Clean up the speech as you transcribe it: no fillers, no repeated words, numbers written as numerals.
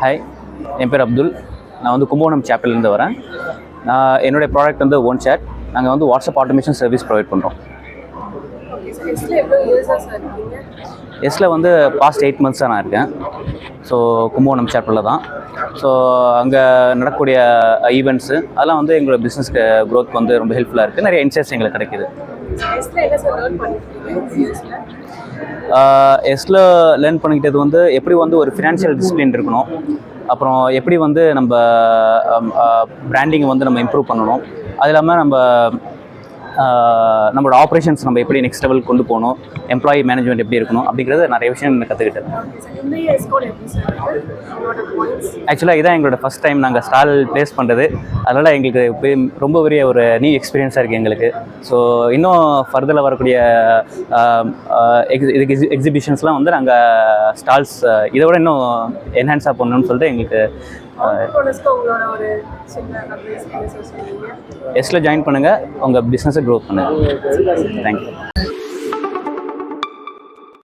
Hi, என் பேர் அப்துல். நான் வந்து கும்பகோணம் சாப்பிலேருந்து வரேன். என்னுடைய ப்ராடக்ட் வந்து ஓன் சேட். நாங்கள் வந்து வாட்ஸ்அப் ஆட்டோமேஷன் சர்வீஸ் ப்ரொவைட் பண்ணுறோம். எஸ்ல வந்து பாஸ்ட் 8 months நான் இருக்கேன். ஸோ கும்பகோணம் சாப்பிளில் தான். ஸோ அங்கே நடக்கக்கூடிய ஈவெண்ட்ஸு அதெல்லாம் வந்து எங்களோட பிஸ்னஸ்க்கு க்ரோத் வந்து ரொம்ப ஹெல்ப்ஃபுல்லாக இருக்குது. நிறைய இன்சைட்ஸ் எங்களுக்கு கிடைக்கிது. எஸ்ல லேர்ன் பண்ணிக்கிட்டது வந்து எப்படி வந்து ஒரு ஃபினான்ஷியல் டிசிப்ளின் இருக்கணும், அப்புறம் எப்படி வந்து நம்ம பிராண்டிங்கை வந்து நம்ம இம்ப்ரூவ் பண்ணணும், அது இல்லாமல் நம்மளோட ஆப்ரேஷன்ஸ் நம்ம எப்படி நெக்ஸ்ட் லெவல் கொண்டு போகணும், எம்ப்ளாயி மேனேஜ்மெண்ட் எப்படி இருக்கணும் அப்படிங்கிறது நிறைய விஷயம் கற்றுக்கிட்டேன். ஆக்சுவலாக இதான் எங்களோட ஃபஸ்ட் டைம் நாங்கள் ஸ்டால் ப்ளேஸ் பண்ணுறது. அதனால் எங்களுக்கு ரொம்ப பெரிய ஒரு நியூ எக்ஸ்பீரியன்ஸாக இருக்குது எங்களுக்கு. ஸோ இன்னும் ஃபர்தரில் வரக்கூடிய எக்ஸிபிஷன்ஸ்லாம் வந்து நாங்கள் ஸ்டால்ஸ் இதை விட இன்னும் என்ஹான்ஸாக பண்ணணும்னு சொல்லிட்டு எங்களுக்கு எஸ்ல ஜாயின் பண்ணுங்கள், உங்கள் பிஸ்னஸை க்ரோத் பண்ணுங்கள். தேங்க்யூ.